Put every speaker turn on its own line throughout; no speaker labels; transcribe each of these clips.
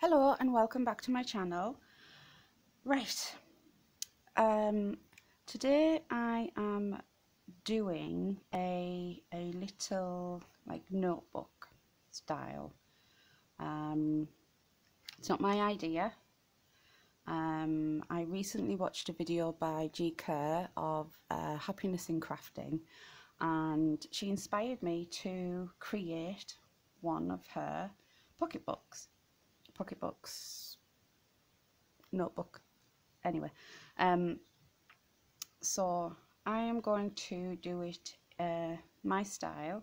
Hello and welcome back to my channel. Right, today I am doing a little like notebook style. It's not my idea. I recently watched a video by Kerr of happiness in crafting, and she inspired me to create one of her pocketbooks notebook anyway. So I am going to do it my style,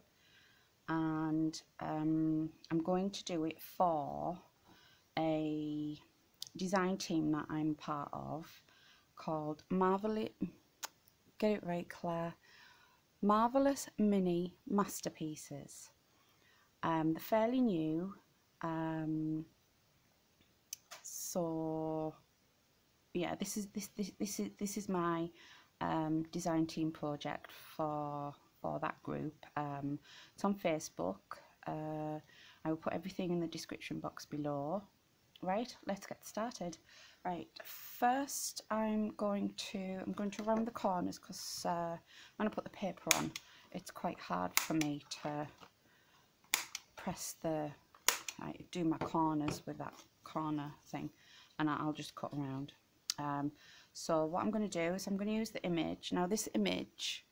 and I'm going to do it for a design team that I'm part of called Marvellous, get it right Claire, Marvellous Mini Masterpieces. They're fairly new, so yeah, this is my design team project for that group. It's on Facebook. I will put everything in the description box below. Right, let's get started. Right, first I'm going to round the corners because when I put the paper on, it's quite hard for me to press do my corners with that corner thing, and I'll just cut around. So what I'm going to do is I'm going to use the image. Now this image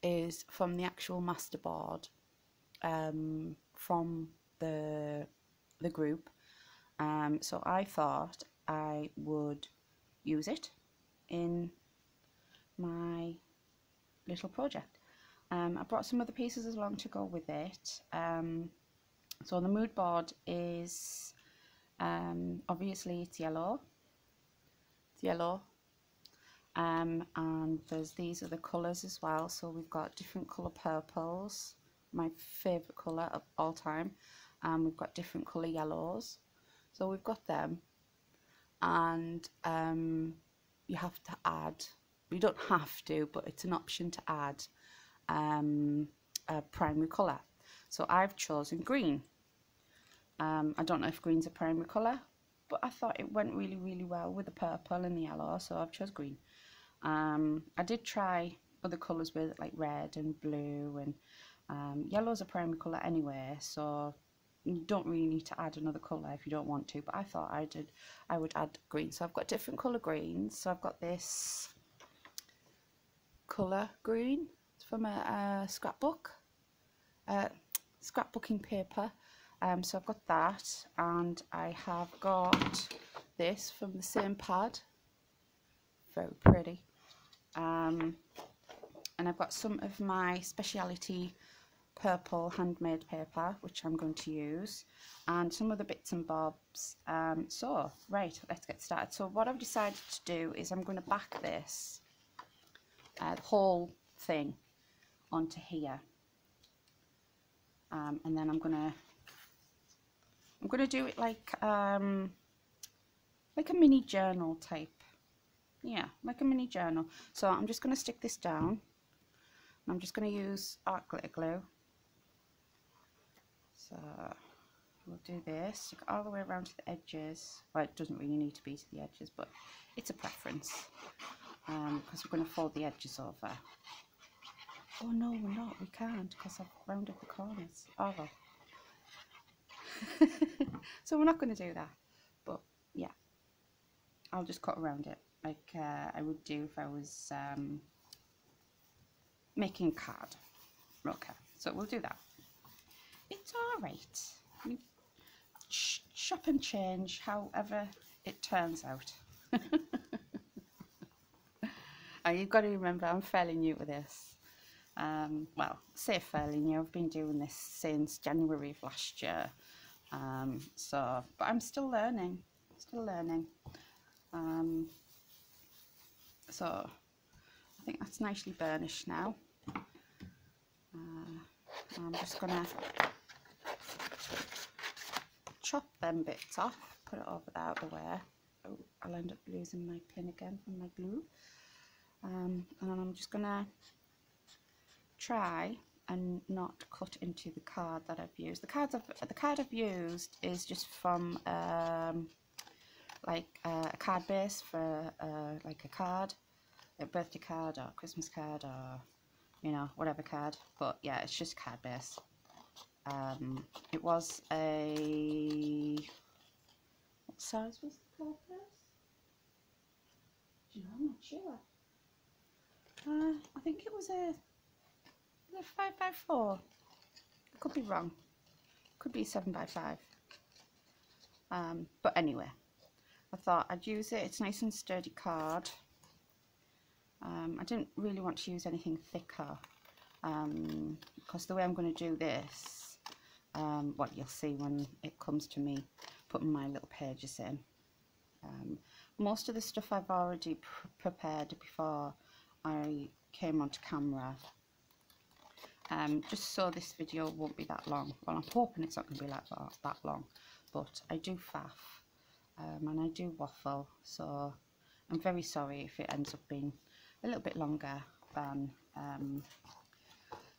is from the actual masterboard from the group. So I thought I would use it in my little project. I brought some other pieces along to go with it. So the mood board is obviously it's yellow. And there's these other colours as well. So we've got different colour purples, my favourite colour of all time. We've got different colour yellows. So we've got them, and you have to add, you don't have to, but it's an option to add a primary colour. So I've chosen green. I don't know if green's a primary colour, but I thought it went really well with the purple and the yellow, so I've chose green. I did try other colours with like red and blue, and yellow's a primary colour anyway, so you don't really need to add another colour if you don't want to, but I thought I would add green. So I've got different colour greens. So I've got this colour green from a scrapbook, scrapbooking paper. So I've got that, and I have got this from the same pad, very pretty. And I've got some of my speciality purple handmade paper, which I'm going to use, and some other bits and bobs. So right, let's get started. So what I've decided to do is I'm going to back this the whole thing onto here, and then I'm going to do it like a mini journal type. Yeah, like a mini journal. So I'm just going to stick this down, and I'm just going to use art glitter glue. So we'll do this, stick it all the way around to the edges. Well, it doesn't really need to be to the edges, but it's a preference, because we're going to fold the edges over. Oh no, we're not, we can't, because I've rounded the corners. Oh well. So we're not going to do that, but yeah, I'll just cut around it like I would do if I was making a card. Okay, so we'll do that. It's alright. You shop and change however it turns out. You've got to remember, I'm fairly new to this. Well, say fairly new. I've been doing this since January of last year. But I'm still learning. So I think that's nicely burnished now. I'm just gonna chop them bits off, put it over there out of the way. Oh, I'll end up losing my pin again from my glue. And then I'm just gonna try and not cut into the card that I've used. The card I've used is just from like a card base for like a card, a birthday card or Christmas card or, you know, whatever card. But yeah, it's just card base. It was a, what size was the card base? Do you know, I'm not sure. I think it was a 5x4. I could be wrong. Could be 7x5. But anyway, I thought I'd use it. It's a nice and sturdy card. I didn't really want to use anything thicker because the way I'm going to do this, what you'll see when it comes to me putting my little pages in. Most of the stuff I've already prepared before I came onto camera, just so this video won't be that long. Well, I'm hoping it's not going to be like that long, but I do faff and I do waffle, so I'm very sorry if it ends up being a little bit longer than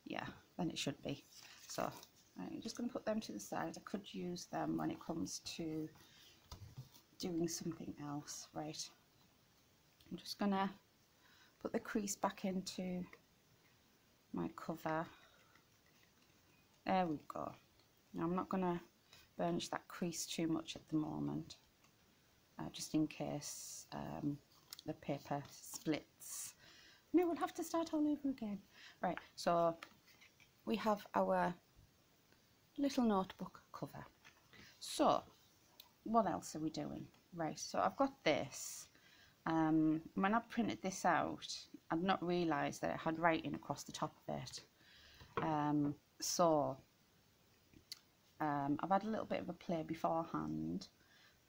yeah, than it should be. So I'm just going to put them to the side. I could use them when it comes to doing something else. Right, I'm just going to put the crease back into my cover. There we go. Now I'm not going to burnish that crease too much at the moment, just in case the paper splits. No, we'll have to start all over again. Right, so we have our little notebook cover. So what else are we doing? Right, so I've got this. When I printed this out, I'd not realised that it had writing across the top of it. I've had a little bit of a play beforehand,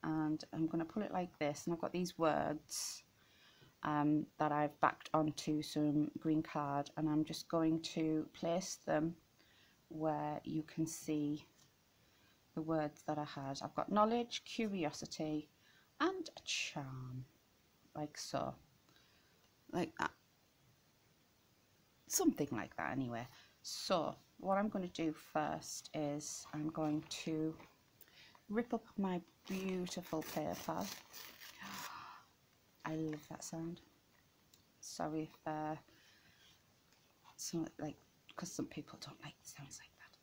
and I'm going to put it like this, and I've got these words that I've backed onto some green card, and I'm just going to place them where you can see the words that I had. I've got knowledge, curiosity, and a charm, like so, like that, something like that anyway. So what I'm going to do first is I'm going to rip up my beautiful paper. I love that sound. Sorry if some, like, because some people don't like sounds like that.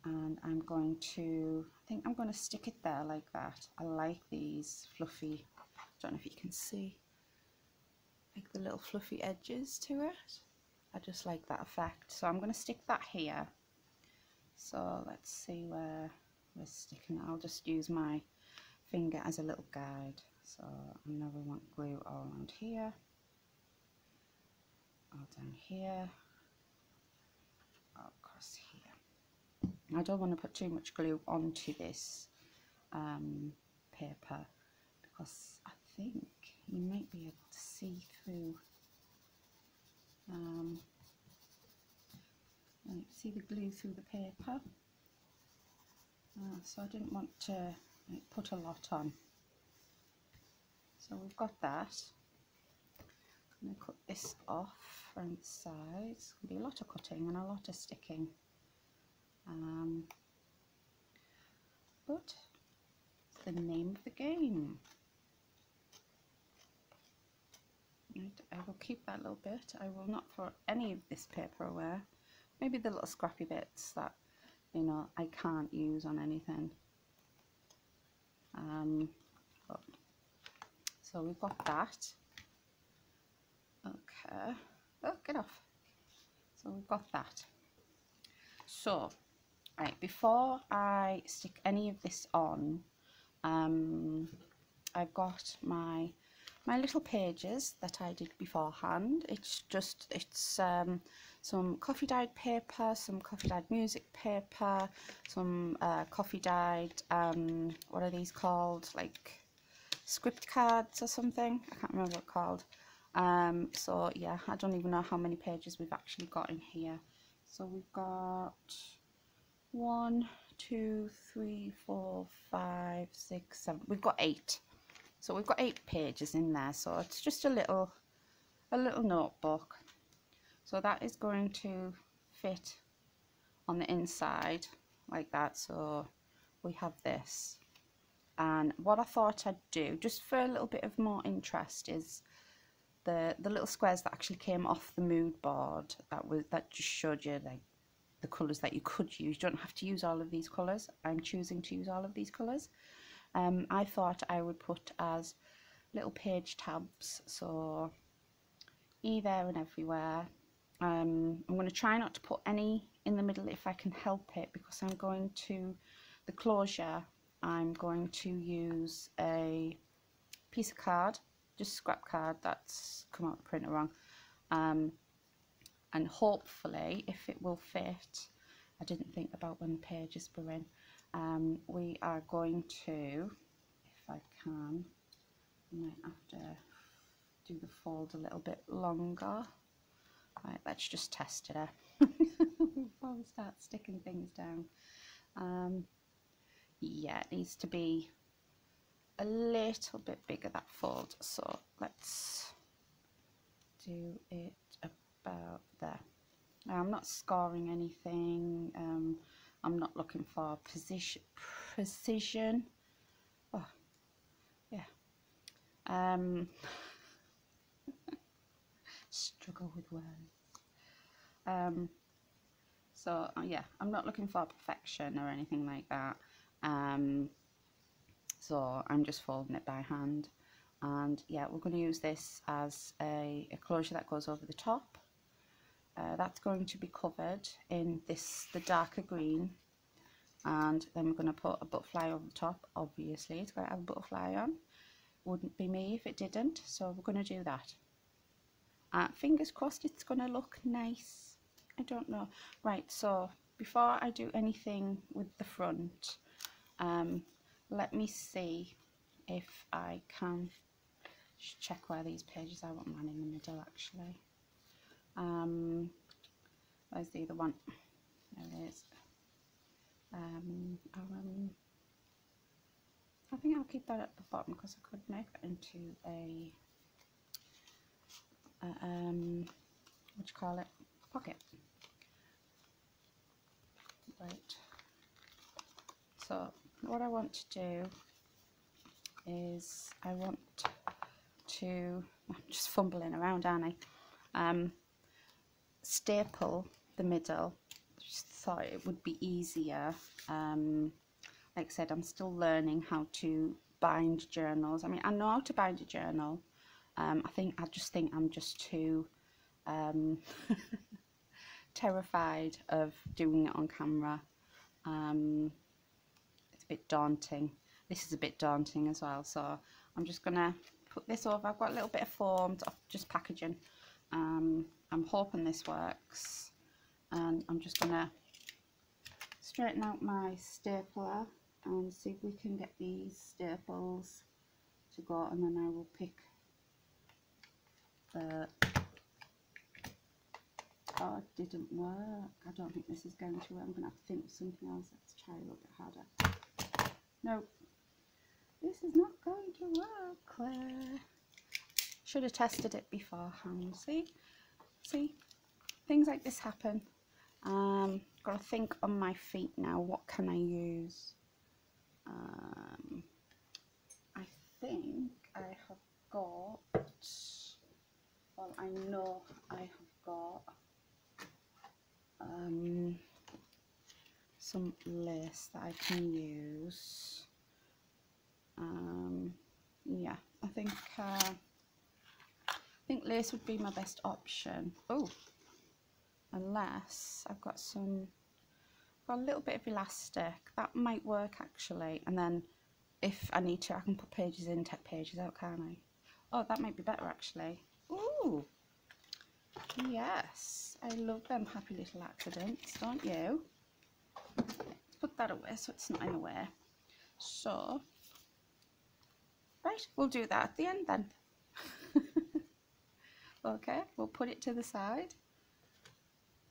And I'm going to, I think I'm going to stick it there like that. I like these fluffy, I don't know if you can see, like the little fluffy edges to it. I just like that effect. So I'm going to stick that here. So let's see where we're sticking it. I'll just use my finger as a little guide. So I know we want glue all around here, all down here, all across here. I don't want to put too much glue onto this paper because I think you might be able to see through. See the glue through the paper, so I didn't want to put a lot on. So we've got that. I'm going to cut this off around the sides. There'll be a lot of cutting and a lot of sticking, but it's the name of the game. Right, I will keep that little bit. I will not throw any of this paper away. Maybe the little scrappy bits that, you know, I can't use on anything. So we've got that. Okay. Oh, get off. So we've got that. So, right, before I stick any of this on, I've got my little pages that I did beforehand. It's some coffee dyed paper, some coffee dyed music paper, some coffee dyed, what are these called, like script cards or something, I can't remember what it's called. So yeah, I don't even know how many pages we've actually got in here. So we've got 1, 2, 3, 4, 5, 6, 7, we've got 8. So we've got 8 pages in there, so it's just a little notebook. So that is going to fit on the inside like that, so we have this. And what I thought I'd do, just for a little bit of more interest, is the little squares that actually came off the mood board, that just showed you like the colours that you could use. You don't have to use all of these colours. I'm choosing to use all of these colours. I thought I would put as little page tabs, so here, there and everywhere. I'm going to try not to put any in the middle if I can help it, because I'm going to, the closure, I'm going to use a piece of card, just scrap card that's come out the printer wrong, and hopefully, if it will fit, I didn't think about when the pages were in, we are going to, if I can, I might have to do the fold a little bit longer. Right, let's just test it out before we start sticking things down. Yeah, it needs to be a little bit bigger, that fold, so let's do it about there. Now, I'm not scoring anything, I'm not looking for precision. Oh, yeah. Struggle with words. So yeah, I'm not looking for perfection or anything like that. So I'm just folding it by hand, and yeah, we're going to use this as a closure that goes over the top. That's going to be covered in the darker green, and then we're going to put a butterfly over the top. Obviously it's going to have a butterfly on, wouldn't be me if it didn't, so we're going to do that. Fingers crossed it's going to look nice. I don't know. Right, so before I do anything with the front, let me see if I can just check where these pages are. I want mine in the middle actually. Where's the other one? There it is. I think I'll keep that at the bottom because I could make that into a what do you call it? Pocket. Right. So what I want to do is I'm just fumbling around, aren't I? Staple the middle. Just thought it would be easier. Like I said, I'm still learning how to bind journals. I mean, I know how to bind a journal. I just think I'm just too terrified of doing it on camera. It's a bit daunting. This is a bit daunting as well, so I'm just gonna put this over. I've got a little bit of foam off just packaging. I'm hoping this works, and I'm just gonna straighten out my stapler and see if we can get these staples to go, and then I will pick the... Oh, it didn't work. I don't think this is going to work. I'm going to have to think of something else. Let's try a little bit harder. No, this is not going to work, Claire. Should have tested it beforehand. See, things like this happen. Got to think on my feet now. What can I use? I think I have got... Well, I know I have got some lace that I can use. Yeah, I think lace would be my best option. Oh, unless I've got a little bit of elastic that might work actually, and then if I need to, I can put pages in, take pages out, can't I? Oh, that might be better actually. Ooh, yes, I love them happy little accidents, don't you? Let's put that away so it's not in the way. So, right, we'll do that at the end then. Okay, we'll put it to the side.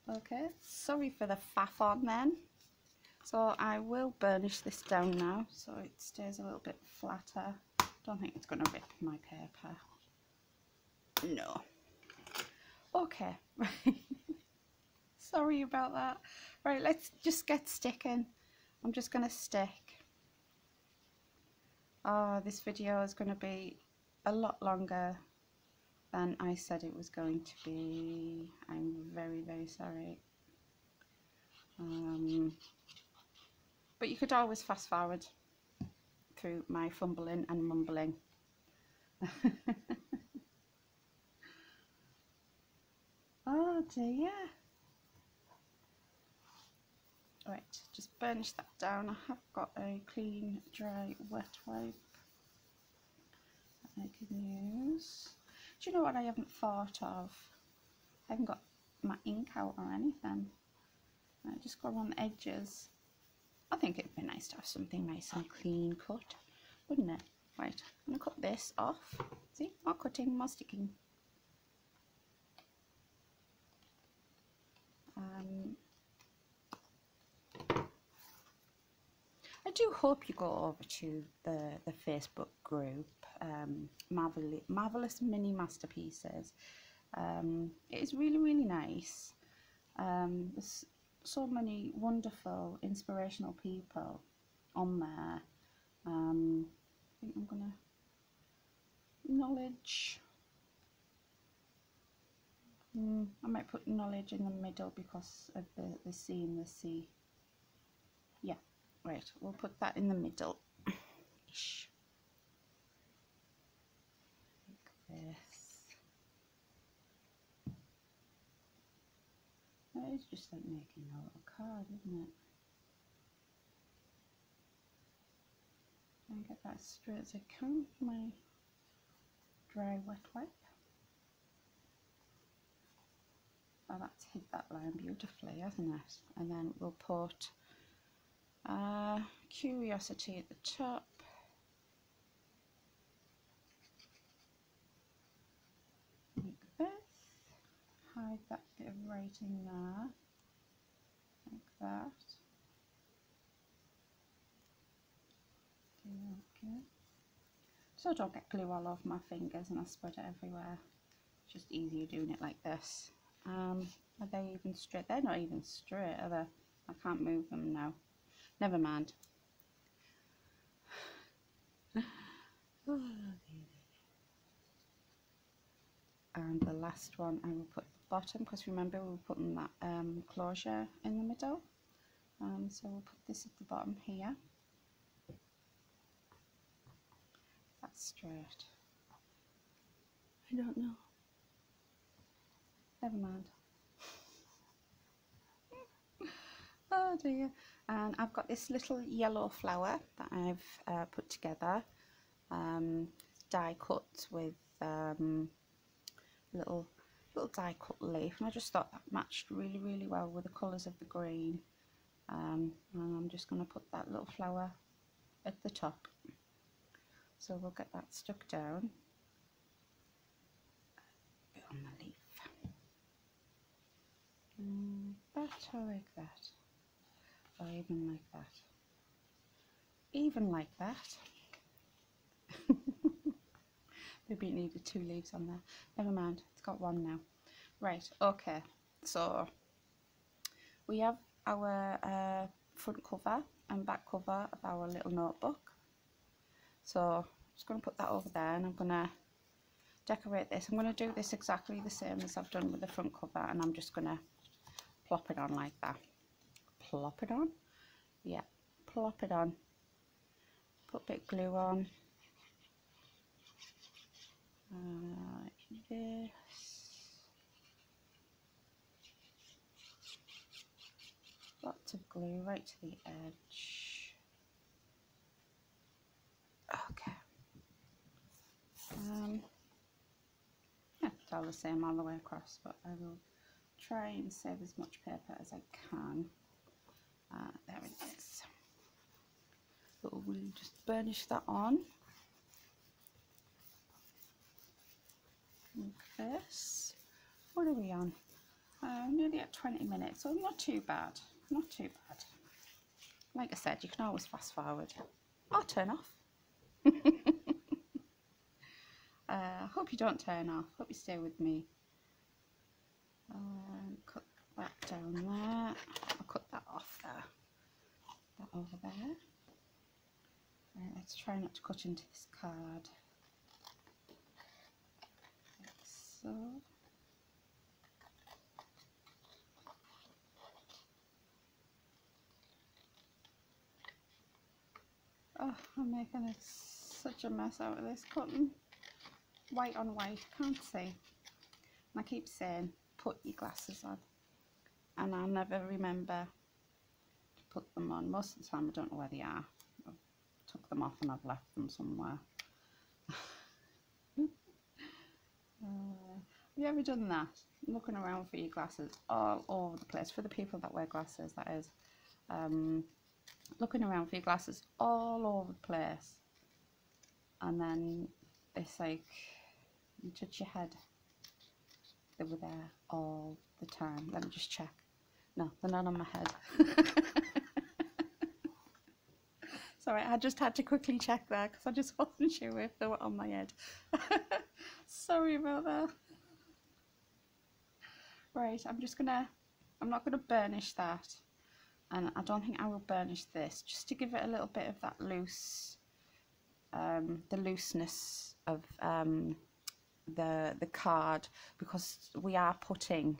Okay, sorry for the faff on then. So I will burnish this down now so it stays a little bit flatter. Don't think it's going to rip my paper. No. Okay, right. Sorry about that. Right, let's just get sticking. I'm just going to stick. Oh, this video is going to be a lot longer than I said it was going to be. I'm very, very sorry. But you could always fast forward through my fumbling and mumbling. Oh dear. Right, just burnish that down. I have got a clean, dry, wet wipe that I can use. Do you know what I haven't thought of? I haven't got my ink out or anything. I just go around the edges. I think it'd be nice to have something nice and clean cut, wouldn't it? Right, I'm going to cut this off. See, more cutting, more sticking. I do hope you go over to the Facebook group, Marvellous Mini Masterpieces. It is really, really nice. There's so many wonderful, inspirational people on there. I think I'm going to knowledge. I might put knowledge in the middle because of the C and the C. Yeah, right, we'll put that in the middle. Like this. That is just like making a little card, isn't it? And get that straight as I can with my dry wet wipe. Oh, that's hit that line beautifully, hasn't it? And then we'll put Curiosity at the top. Like this. Hide that bit of writing there. Like that. Okay. So I don't get glue all over my fingers and I spread it everywhere. It's just easier doing it like this. Are they even straight? They're not even straight, are they? I can't move them now. Never mind. And the last one I will put at the bottom, because remember we were putting that closure in the middle. So we'll put this at the bottom here. That's straight. I don't know. Never mind. Oh dear. And I've got this little yellow flower that I've put together, die cut with little die cut leaf, and I just thought that matched really, really well with the colours of the green. And I'm just going to put that little flower at the top. So we'll get that stuck down. A bit on the leaf. That or like that. Or even like that. Even like that. Maybe it needed 2 leaves on there. Never mind, it's got 1 now. Right, okay. So we have our front cover and back cover of our little notebook. So I'm just going to put that over there, and I'm going to decorate this. I'm going to do this exactly the same as I've done with the front cover, and I'm just going to plop it on like that. Plop it on? Yeah, plop it on. Put a bit of glue on. Like this. Lots of glue right to the edge. Okay. Yeah, it's all the same all the way across, but I will try and save as much paper as I can. There it is. So we'll just burnish that on. Like this. What are we on? Nearly at 20 minutes, so not too bad. Not too bad. Like I said, you can always fast forward or turn off. Hope you don't turn off. Hope you stay with me. Cut that down there. I'll cut that off there. That over there. Right, let's try not to cut into this card. Like so. Oh, I'm making such a mess out of this cutting. White on white, can't see. And I keep saying, put your glasses on. And I never remember to put them on. Most of the time I don't know where they are. I've took them off and I've left them somewhere. Have you ever done that? Looking around for your glasses all over the place. For the people that wear glasses, that is. Looking around for your glasses all over the place. And then it's like, you touch your head. They were there all the time. Let me just check. No, they're not on my head. Sorry, I just had to quickly check that because I just wasn't sure if they were on my head. Sorry about that. Right, I'm not gonna burnish that, and I don't think I will burnish this, just to give it a little bit of that loose, the looseness of the card, because we are putting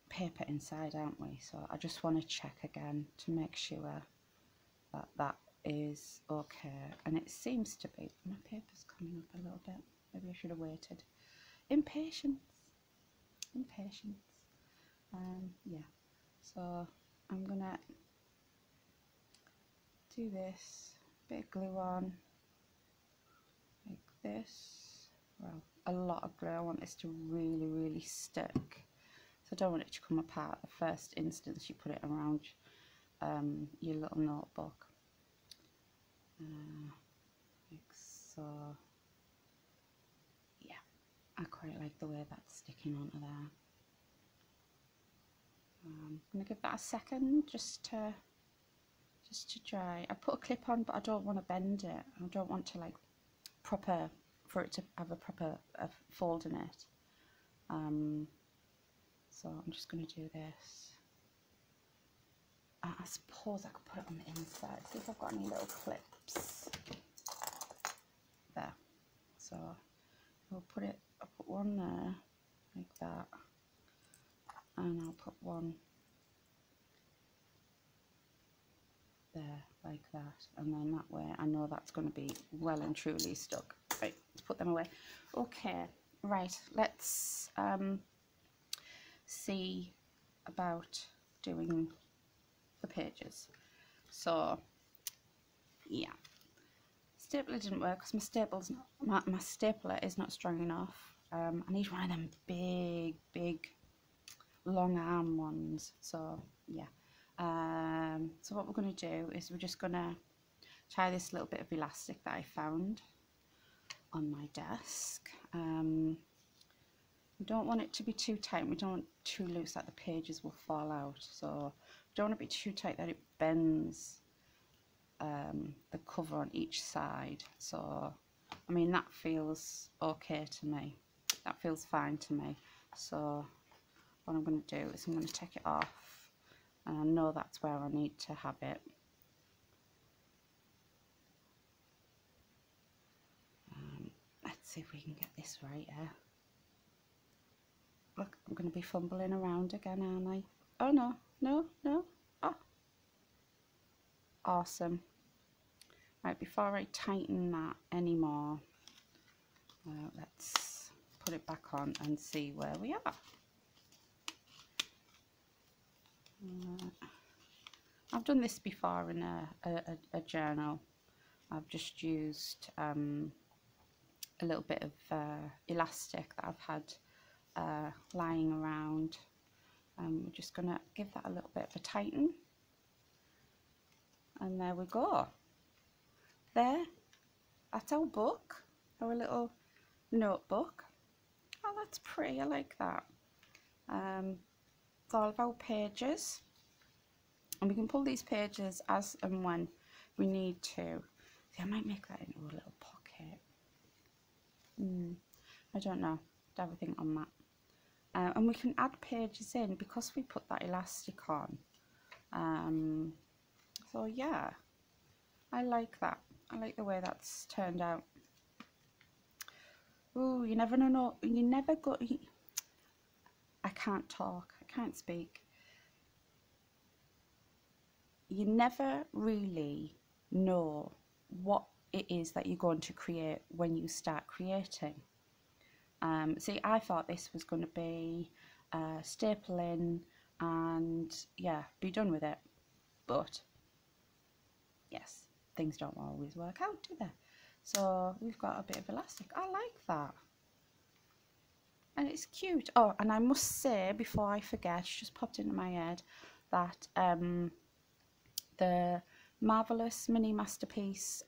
paper inside, aren't we? So I just want to check again to make sure that that is okay, and it seems to be. My paper's coming up a little bit. Maybe I should have waited. Impatience. Yeah, so I'm gonna do this, bit of glue on like this. Well, a lot of glue. I want this to really stick, so I don't want it to come apart the first instance you put it around your little notebook. Like so. Yeah, I quite like the way that's sticking onto there. I'm gonna give that a second just to dry. I put a clip on, but I don't want to bend it. I don't want to, like, for it to have a proper fold in it. So I'm just gonna do this. I suppose I could put it on the inside. See if I've got any little clips. There. So I'll put one there like that, and I'll put one there like that, and then that way I know that's going to be well and truly stuck. Right, let's put them away. Okay, right, let's see about doing the pages. So yeah, stapler didn't work because my stapler is not strong enough. I need one of them big long arm ones. So yeah, so what we're going to do is we're just going to try this little bit of elastic that I found on my desk. We don't want it to be too tight, we don't want it too loose that the pages will fall out. So we don't want it to be too tight that it bends the cover on each side. So I mean, that feels okay to me, that feels fine to me. So what I'm going to do is I'm going to take it off, and I know that's where I need to have it. Let's see if we can get this right here. Look, I'm going to be fumbling around again, aren't I? Oh no, no. Oh, awesome. Right, before I tighten that anymore, let's put it back on and see where we are. I've done this before in a journal. I've just used a little bit of elastic that I've had lying around. We're just going to give that a little bit of a tighten, and there we go. There, that's our book, our little notebook. Oh, that's pretty, I like that. It's all of our pages, and we can pull these pages as and when we need to. See, I might make that into a little pocket. I don't know, have a think on that. And we can add pages in because we put that elastic on. So yeah, I like that. I like the way that's turned out. Ooh, you never know. You never go. I can't talk. I can't speak. You never really know what it is that you're going to create when you start creating. See, I thought this was going to be staple in and yeah, be done with it. But yes, things don't always work out, do they? So we've got a bit of elastic. I like that. And it's cute. Oh, and I must say, before I forget, it's just popped into my head, that the Marvellous Mini Masterpiece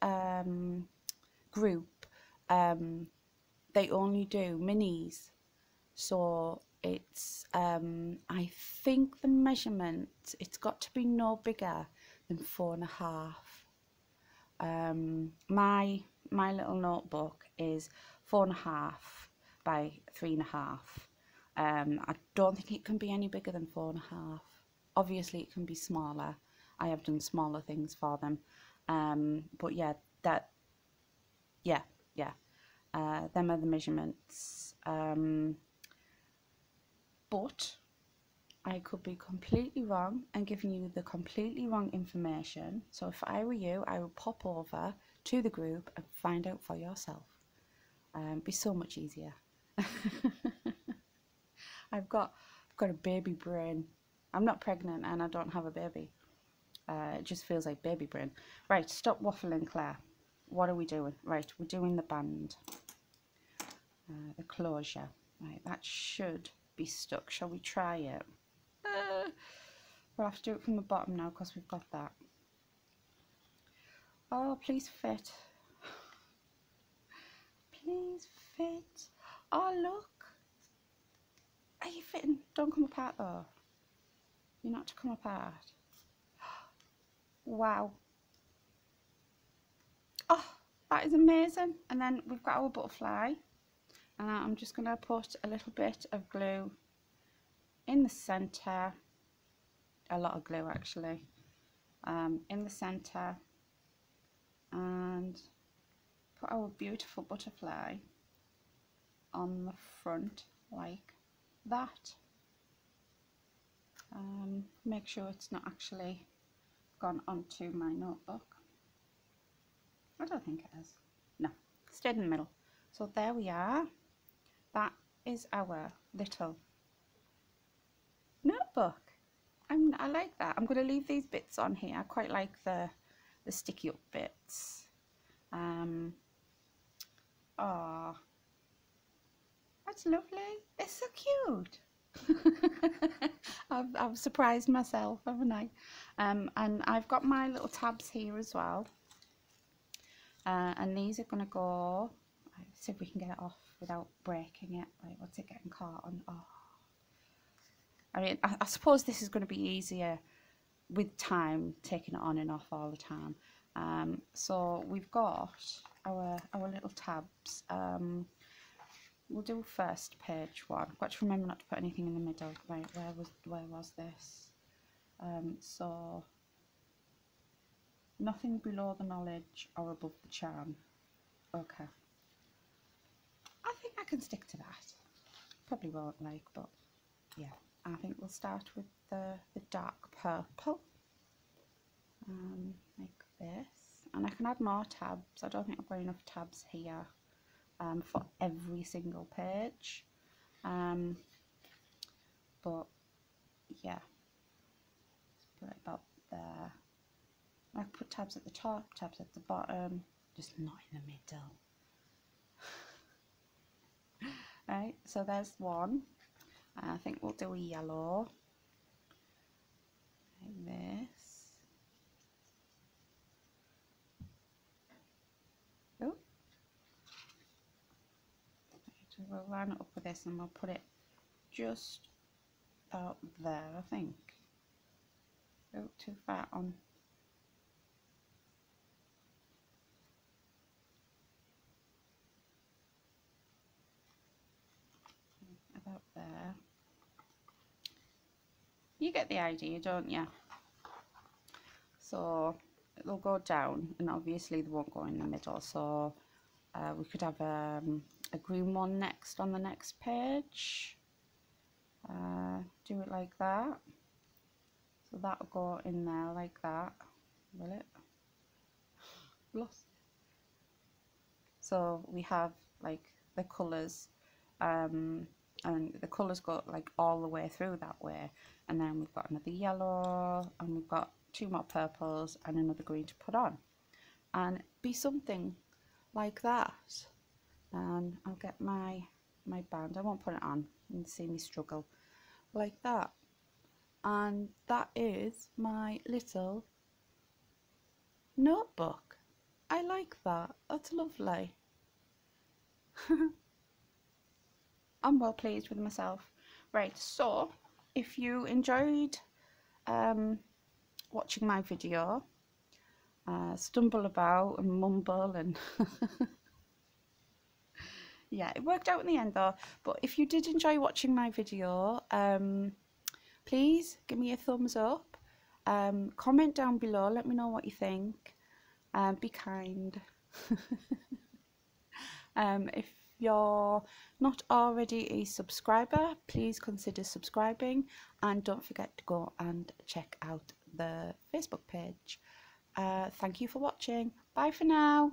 group, they only do minis. So it's, I think the measurement, it's got to be no bigger than 4.5. My little notebook is 4.5 by 3.5. I don't think it can be any bigger than 4.5. Obviously it can be smaller. I have done smaller things for them. But yeah, them are the measurements. But I could be completely wrong and giving you the completely wrong information. So if I were you, I would pop over to the group and find out for yourself. Be so much easier. I've got a baby brain. I'm not pregnant and I don't have a baby. It just feels like baby brain. Right, stop waffling, Claire. What are we doing? Right, we're doing the band. The closure. Right, that should be stuck. Shall we try it? We'll have to do it from the bottom now because we've got that. Oh, please fit. Please fit. Oh, look. Are you fitting? Don't come apart though. You're not to come apart. Wow. Oh, that is amazing. And then we've got our butterfly. And I'm just going to put a little bit of glue in the centre. A lot of glue actually. In the centre. And put our beautiful butterfly on the front like that. Make sure it's not actually gone onto my notebook. I don't think it has. No, stayed in the middle. So there we are. That is our little notebook. I like that. I'm going to leave these bits on here. I quite like the sticky up bits. Oh, that's lovely. It's so cute. I've surprised myself, haven't I? And I've got my little tabs here as well. And these are going to go, let's see if we can get it off without breaking it. Right, what's it getting caught on? Oh. I mean, I suppose this is going to be easier with time, taking it on and off all the time. So we've got our little tabs. We'll do first page one. I've got to remember not to put anything in the middle. Right, where was this? So nothing below the knowledge or above the charm. Okay. I think I can stick to that. Probably won't like, but yeah. I think we'll start with the dark purple. Like this. And I can add more tabs. I don't think I've got enough tabs here for every single page. But yeah, put it about there. I put tabs at the top, tabs at the bottom, just not in the middle. Right, so there's one. I think we'll do a yellow, like this. Oh, so we'll line it up with this and we'll put it just about there, I think. Oh, too far on. get the idea, don't you? So it'll go down, and obviously they won't go in the middle, so we could have a green one next on the next page. Do it like that, so that'll go in there like that, will it? Lost. So we have like the colours, and the colours go like all the way through that way, and then we've got another yellow, and we've got 2 more purples and another green to put on, and be something like that. And I'll get my band, I won't put it on, you can see me struggle, like that. And that is my little notebook. I like that, that's lovely. I'm well pleased with myself. Right, so if you enjoyed watching my video, stumble about and mumble and yeah, it worked out in the end though. But if you did enjoy watching my video, please give me a thumbs up, comment down below, let me know what you think, be kind. If you're not already a subscriber, please consider subscribing, and don't forget to go and check out the Facebook page. Thank you for watching. Bye for now.